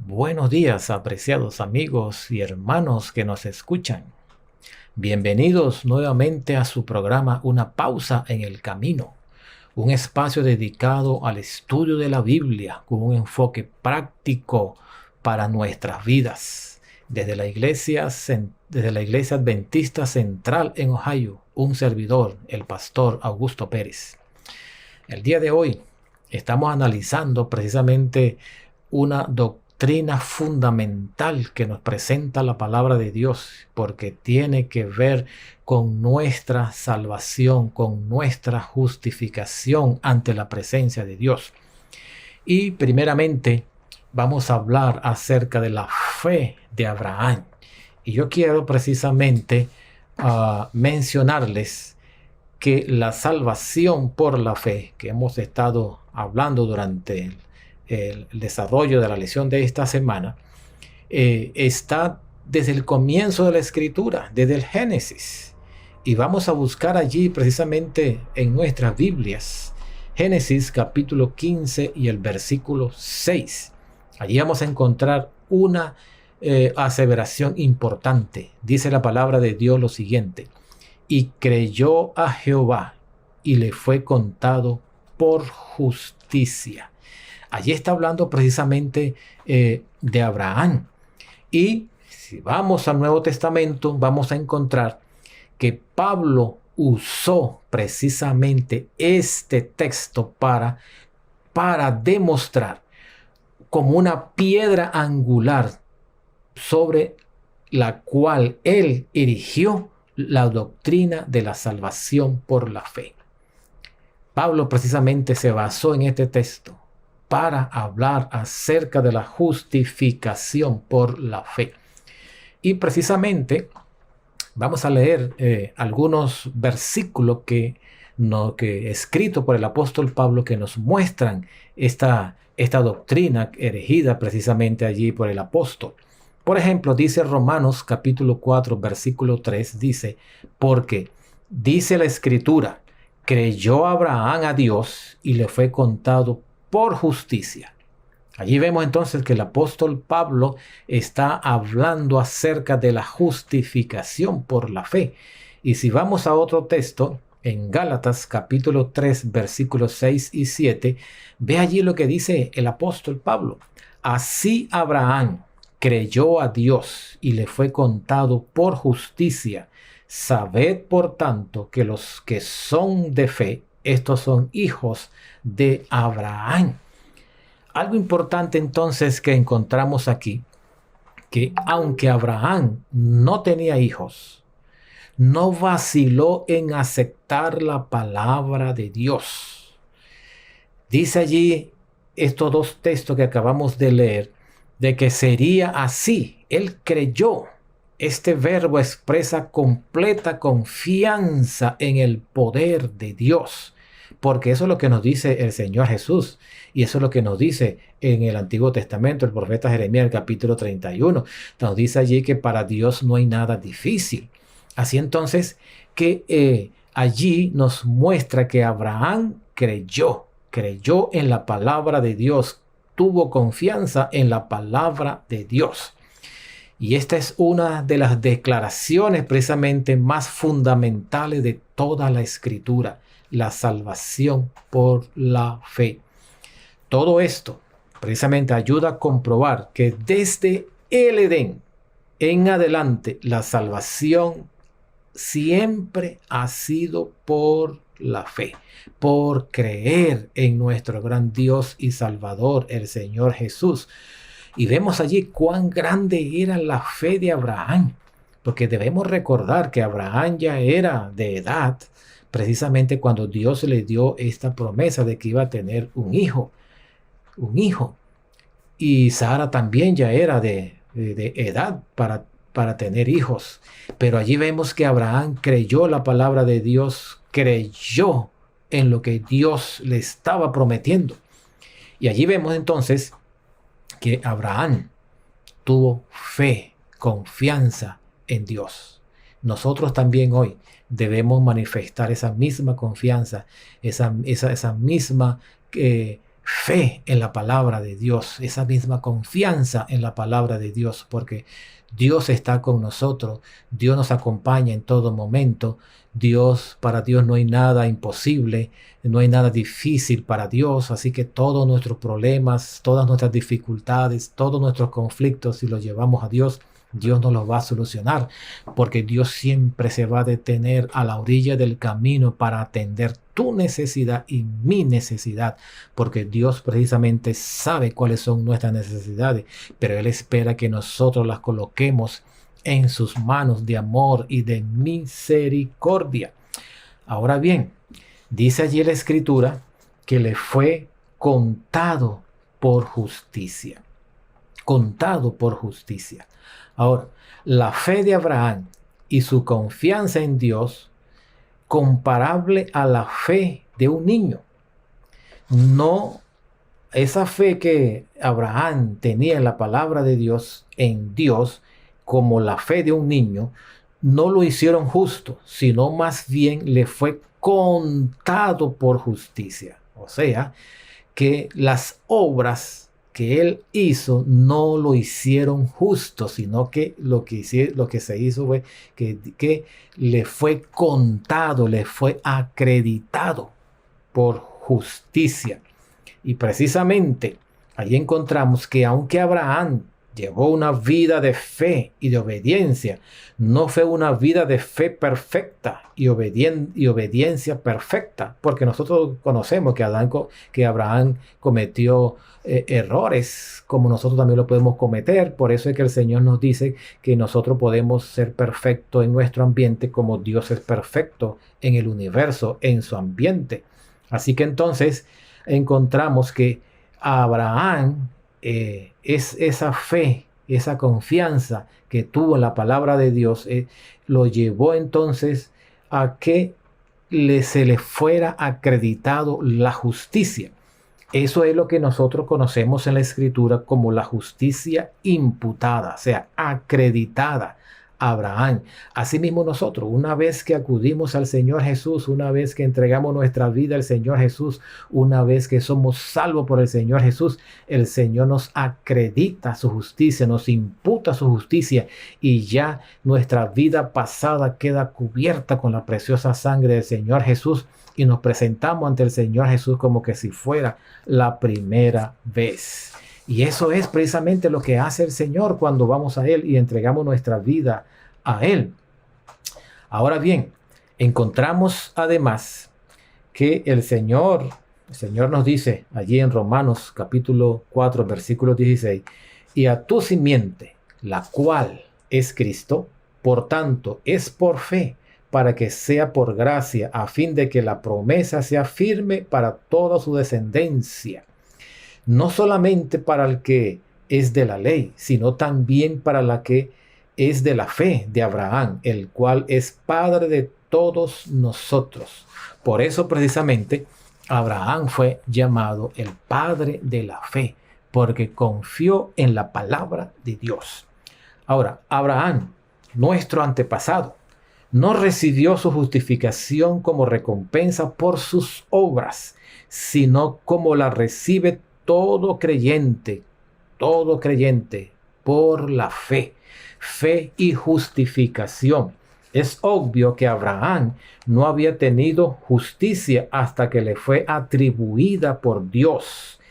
Buenos días, apreciados amigos y hermanos que nos escuchan. Bienvenidos nuevamente a su programa Una pausa en el camino, un espacio dedicado al estudio de la Biblia con un enfoque práctico para nuestras vidas. Desde la Iglesia Adventista Central en Ohio, un servidor, el pastor Augusto Pérez. El día de hoy estamos analizando precisamente una doctrina fundamental que nos presenta la palabra de Dios, porque tiene que ver con nuestra salvación, con nuestra justificación ante la presencia de Dios. Y primeramente vamos a hablar acerca de la fe de Abraham. Y yo quiero precisamente mencionarles que la salvación por la fe, que hemos estado hablando durante el desarrollo de la lección de esta semana, está desde el comienzo de la escritura, desde el Génesis. Y vamos a buscar allí precisamente en nuestras Biblias, Génesis capítulo 15 y el versículo 6. Allí vamos a encontrar una aseveración importante. Dice la palabra de Dios lo siguiente: y creyó a Jehová y le fue contado por justicia. Allí está hablando precisamente de Abraham. Y si vamos al Nuevo Testamento, vamos a encontrar que Pablo usó precisamente este texto para demostrar como una piedra angular sobre la cual él erigió la doctrina de la salvación por la fe. Pablo precisamente se basó en este texto para hablar acerca de la justificación por la fe. Y precisamente vamos a leer algunos versículos que escritos por el apóstol Pablo, que nos muestran esta doctrina erigida precisamente allí por el apóstol. Por ejemplo, dice Romanos capítulo 4, versículo 3, dice: porque dice la escritura, creyó Abraham a Dios y le fue contado por justicia. Allí vemos entonces que el apóstol Pablo está hablando acerca de la justificación por la fe. Y si vamos a otro texto, en Gálatas capítulo 3, versículos 6 y 7, ve allí lo que dice el apóstol Pablo: así Abraham creyó a Dios y le fue contado por justicia. Sabed por tanto que los que son de fe, estos son hijos de Abraham. Algo importante entonces que encontramos aquí, que aunque Abraham no tenía hijos, no vaciló en aceptar la palabra de Dios. Dice allí estos dos textos que acabamos de leer, de que sería así. Él creyó. Este verbo expresa completa confianza en el poder de Dios, porque eso es lo que nos dice el Señor Jesús, y eso es lo que nos dice en el Antiguo Testamento el profeta Jeremías, el capítulo 31. Nos dice allí que para Dios no hay nada difícil. Así entonces que allí nos muestra que Abraham creyó en la palabra de Dios, tuvo confianza en la palabra de Dios. Y esta es una de las declaraciones precisamente más fundamentales de toda la Escritura, la salvación por la fe. Todo esto precisamente ayuda a comprobar que desde el Edén en adelante la salvación siempre ha sido por la fe, por creer en nuestro gran Dios y Salvador, el Señor Jesús. Y vemos allí cuán grande era la fe de Abraham, porque debemos recordar que Abraham ya era de edad precisamente cuando Dios le dio esta promesa de que iba a tener un hijo. Y Sara también ya era de edad para para tener hijos. Pero allí vemos que Abraham creyó la palabra de Dios, creyó en lo que Dios le estaba prometiendo. Y allí vemos entonces que Abraham tuvo fe, confianza en Dios. Nosotros también hoy debemos manifestar esa misma confianza, esa misma fe en la palabra de Dios, esa misma confianza en la palabra de Dios, porque Dios está con nosotros, Dios nos acompaña en todo momento. Para Dios no hay nada imposible, no hay nada difícil para Dios, así que todos nuestros problemas, todas nuestras dificultades, todos nuestros conflictos, si los llevamos a Dios, Dios nos los va a solucionar, porque Dios siempre se va a detener a la orilla del camino para atender tu necesidad y mi necesidad, porque Dios precisamente sabe cuáles son nuestras necesidades, pero Él espera que nosotros las coloquemos en sus manos de amor y de misericordia. Ahora bien, dice allí la Escritura que le fue contado por justicia. Contado por justicia. Ahora, la fe de Abraham y su confianza en Dios, comparable a la fe de un niño. No, esa fe que Abraham tenía en la palabra de Dios, en Dios, como la fe de un niño, no lo hicieron justo, sino más bien le fue contado por justicia. O sea, que las obras que él hizo no lo hicieron justo, sino que lo que se hizo fue que le fue contado, le fue acreditado por justicia. Y precisamente ahí encontramos que aunque Abraham llevó una vida de fe y de obediencia, no fue una vida de fe perfecta y obediencia perfecta, porque nosotros conocemos que Abraham cometió errores, como nosotros también lo podemos cometer. Por eso es que el Señor nos dice que nosotros podemos ser perfectos en nuestro ambiente como Dios es perfecto en el universo, en su ambiente. Así que entonces encontramos que Abraham es esa fe, esa confianza que tuvo en la palabra de Dios, lo llevó entonces a que se le fuera acreditado la justicia. Eso es lo que nosotros conocemos en la Escritura como la justicia imputada, o sea, acreditada a Abraham. Asimismo nosotros, una vez que acudimos al Señor Jesús, una vez que entregamos nuestra vida al Señor Jesús, una vez que somos salvos por el Señor Jesús, el Señor nos acredita su justicia, nos imputa su justicia y ya nuestra vida pasada queda cubierta con la preciosa sangre del Señor Jesús y nos presentamos ante el Señor Jesús como que si fuera la primera vez. Y eso es precisamente lo que hace el Señor cuando vamos a Él y entregamos nuestra vida a Él. Ahora bien, encontramos además que el Señor nos dice allí en Romanos capítulo 4, versículo 16, y a tu simiente, la cual es Cristo, por tanto es por fe, para que sea por gracia, a fin de que la promesa sea firme para toda su descendencia. No solamente para el que es de la ley, sino también para la que es de la fe de Abraham, el cual es padre de todos nosotros. Por eso precisamente Abraham fue llamado el padre de la fe, porque confió en la palabra de Dios. Ahora, Abraham, nuestro antepasado, no recibió su justificación como recompensa por sus obras, sino como la recibe todo creyente por la fe y justificación. Es obvio que Abraham no había tenido justicia hasta que le fue atribuida por Dios.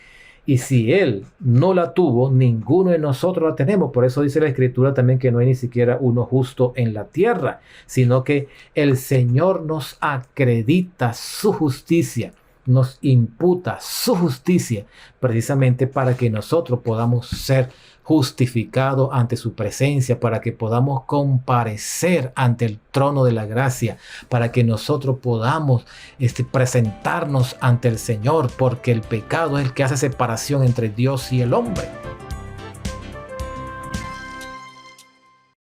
Y si él no la tuvo, ninguno de nosotros la tenemos. Por eso dice la Escritura también que no hay ni siquiera uno justo en la tierra, sino que el Señor nos acredita su justicia, nos imputa su justicia, precisamente para que nosotros podamos ser justificados ante su presencia, para que podamos comparecer ante el trono de la gracia, para que nosotros podamos presentarnos ante el Señor, porque el pecado es el que hace separación entre Dios y el hombre.